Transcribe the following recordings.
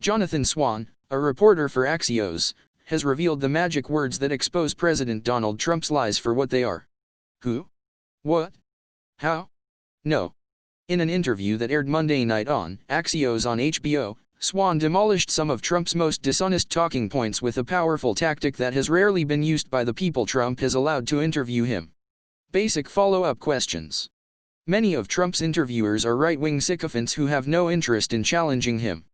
Jonathan Swan, a reporter for Axios, has revealed the magic words that expose President Donald Trump's lies for what they are. Who? What? How? No. In an interview that aired Monday night on Axios on HBO, Swan demolished some of Trump's most dishonest talking points with a powerful tactic that has rarely been used by the people Trump has allowed to interview him. Basic follow-up questions. Many of Trump's interviewers are right-wing sycophants who have no interest in challenging him.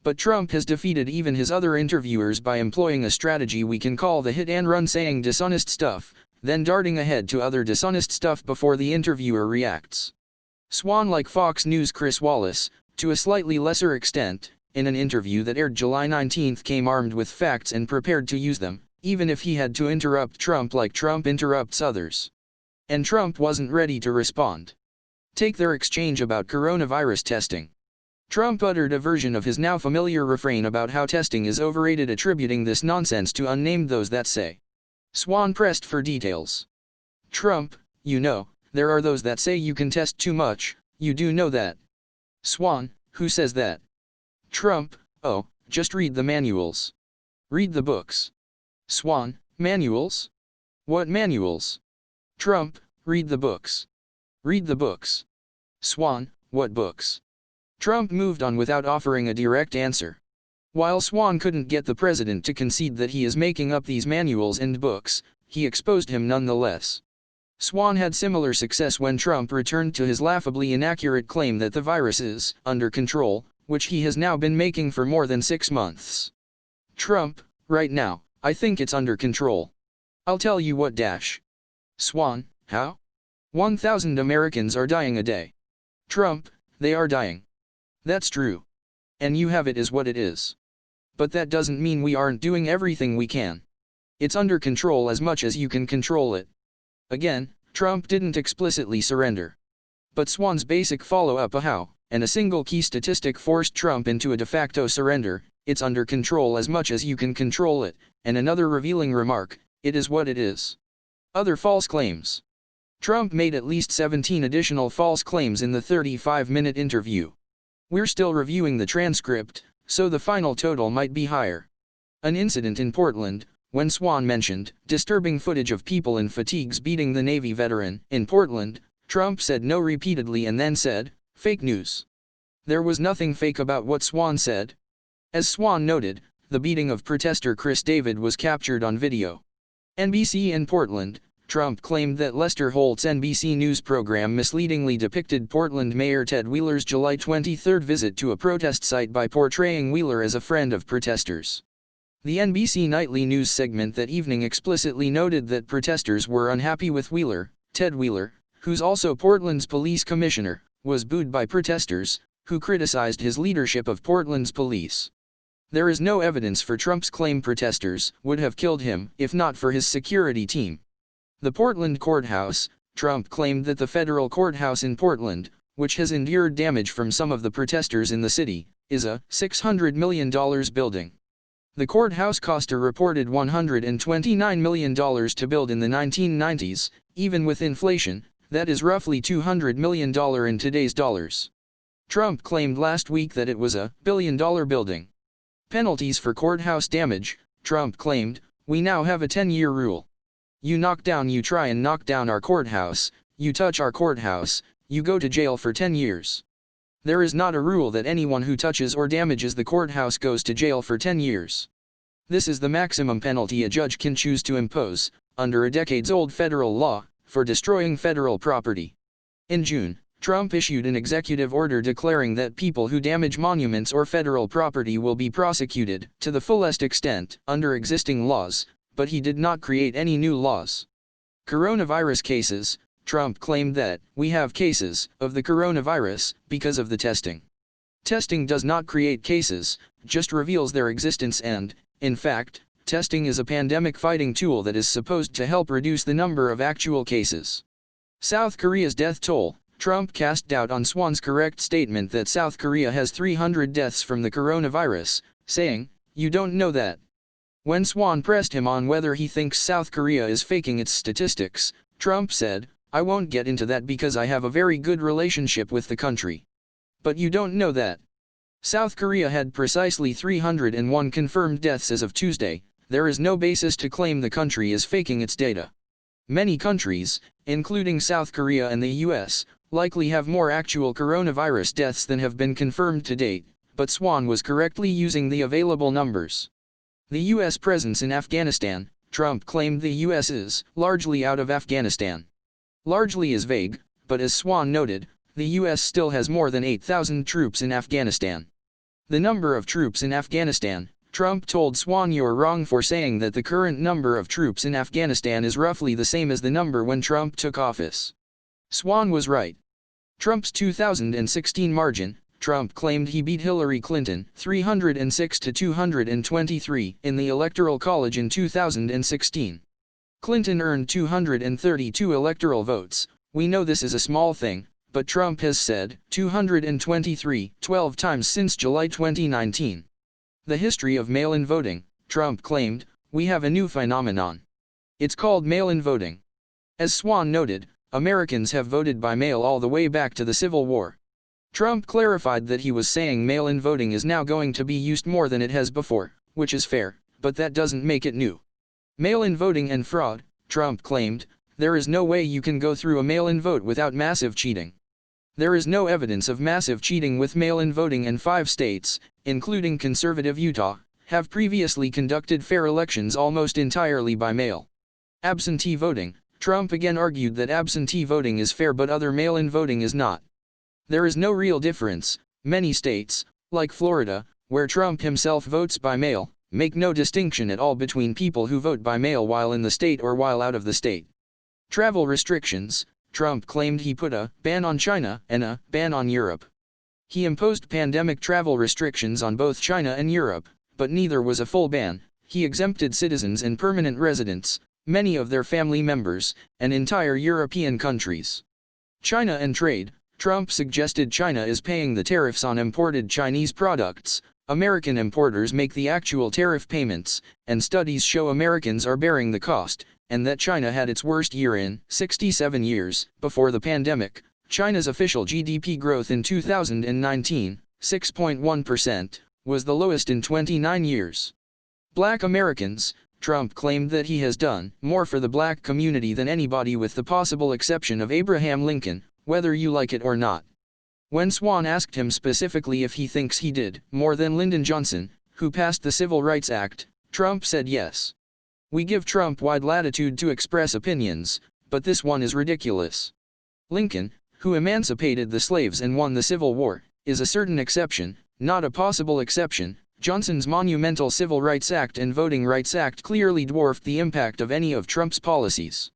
But Trump has defeated even his other interviewers by employing a strategy we can call the hit and run, saying dishonest stuff, then darting ahead to other dishonest stuff before the interviewer reacts. Swan, like Fox News' Chris Wallace, to a slightly lesser extent, in an interview that aired July 19, came armed with facts and prepared to use them, even if he had to interrupt Trump like Trump interrupts others. And Trump wasn't ready to respond. Take their exchange about coronavirus testing. Trump uttered a version of his now familiar refrain about how testing is overrated, attributing this nonsense to unnamed those that say. Swan pressed for details. Trump, you know, there are those that say you can test too much, you do know that. Swan, who says that? Trump, oh, just read the manuals. Read the books. Swan, manuals? What manuals? Trump, read the books. Read the books. Swan, what books? Trump moved on without offering a direct answer. While Swan couldn't get the president to concede that he is making up these manuals and books, he exposed him nonetheless. Swan had similar success when Trump returned to his laughably inaccurate claim that the virus is under control, which he has now been making for more than 6 months. Trump, right now, I think it's under control. I'll tell you what dash. Swan, how? 1,000 Americans are dying a day. Trump, they are dying. That's true. And you have it is what it is. But that doesn't mean we aren't doing everything we can. It's under control as much as you can control it. Again, Trump didn't explicitly surrender. But Swan's basic follow-up, a how, and a single key statistic forced Trump into a de facto surrender. It's under control as much as you can control it, and another revealing remark, it is what it is. Other false claims. Trump made at least 17 additional false claims in the 35-minute interview. We're still reviewing the transcript, so the final total might be higher. An incident in Portland, when Swan mentioned disturbing footage of people in fatigues beating the Navy veteran in Portland, Trump said no repeatedly and then said, fake news. There was nothing fake about what Swan said. As Swan noted, the beating of protester Chris David was captured on video. NBC in Portland, Trump claimed that Lester Holt's NBC News program misleadingly depicted Portland Mayor Ted Wheeler's July 23 visit to a protest site by portraying Wheeler as a friend of protesters. The NBC nightly news segment that evening explicitly noted that protesters were unhappy with Wheeler. Ted Wheeler, who's also Portland's police commissioner, was booed by protesters, who criticized his leadership of Portland's police. There is no evidence for Trump's claim protesters would have killed him if not for his security team. The Portland courthouse, Trump claimed that the federal courthouse in Portland, which has endured damage from some of the protesters in the city, is a $600 million building. The courthouse cost a reported $129 million to build in the 1990s, even with inflation, that is roughly $200 million in today's dollars. Trump claimed last week that it was a billion-dollar building. Penalties for courthouse damage, Trump claimed, we now have a 10-year rule. You try and knock down our courthouse, you touch our courthouse, you go to jail for 10 years. There is not a rule that anyone who touches or damages the courthouse goes to jail for 10 years. This is the maximum penalty a judge can choose to impose, under a decades-old federal law, for destroying federal property. In June, Trump issued an executive order declaring that people who damage monuments or federal property will be prosecuted, to the fullest extent, under existing laws, but he did not create any new laws. Coronavirus cases, Trump claimed that, we have cases, of the coronavirus, because of the testing. Testing does not create cases, just reveals their existence and, in fact, testing is a pandemic fighting tool that is supposed to help reduce the number of actual cases. South Korea's death toll, Trump cast doubt on Swan's correct statement that South Korea has 300 deaths from the coronavirus, saying, you don't know that. When Swan pressed him on whether he thinks South Korea is faking its statistics, Trump said, I won't get into that because I have a very good relationship with the country. But you don't know that. South Korea had precisely 301 confirmed deaths as of Tuesday. There is no basis to claim the country is faking its data. Many countries, including South Korea and the US, likely have more actual coronavirus deaths than have been confirmed to date, but Swan was correctly using the available numbers. The US presence in Afghanistan. Trump claimed the US is largely out of Afghanistan. Largely is vague, but as Swan noted, the US still has more than 8,000 troops in Afghanistan. The number of troops in Afghanistan. Trump told Swan you're wrong for saying that the current number of troops in Afghanistan is roughly the same as the number when Trump took office. Swan was right. Trump's 2016 margin. Trump claimed he beat Hillary Clinton 306 to 223 in the Electoral College in 2016. Clinton earned 232 electoral votes. We know this is a small thing, but Trump has said 223 12 times since July 2019. The history of mail-in voting. Trump claimed, we have a new phenomenon. It's called mail-in voting. As Swan noted, Americans have voted by mail all the way back to the Civil War. Trump clarified that he was saying mail-in voting is now going to be used more than it has before, which is fair, but that doesn't make it new. Mail-in voting and fraud. Trump claimed, there is no way you can go through a mail-in vote without massive cheating. There is no evidence of massive cheating with mail-in voting, and 5 states, including conservative Utah, have previously conducted fair elections almost entirely by mail. Absentee voting. Trump again argued that absentee voting is fair but other mail-in voting is not. There is no real difference. Many states, like Florida, where Trump himself votes by mail, make no distinction at all between people who vote by mail while in the state or while out of the state. Travel restrictions. Trump claimed he put a ban on China and a ban on Europe. He imposed pandemic travel restrictions on both China and Europe, but neither was a full ban. He exempted citizens and permanent residents, many of their family members, and entire European countries. China and trade. Trump suggested China is paying the tariffs on imported Chinese products. American importers make the actual tariff payments, and studies show Americans are bearing the cost, and that China had its worst year in 67 years. Before the pandemic, China's official GDP growth in 2019, 6.1%, was the lowest in 29 years. Black Americans. Trump claimed that he has done more for the black community than anybody with the possible exception of Abraham Lincoln, whether you like it or not. When Swan asked him specifically if he thinks he did more than Lyndon Johnson, who passed the Civil Rights Act, Trump said yes. We give Trump wide latitude to express opinions, but this one is ridiculous. Lincoln, who emancipated the slaves and won the Civil War, is a certain exception, not a possible exception. Johnson's monumental Civil Rights Act and Voting Rights Act clearly dwarfed the impact of any of Trump's policies.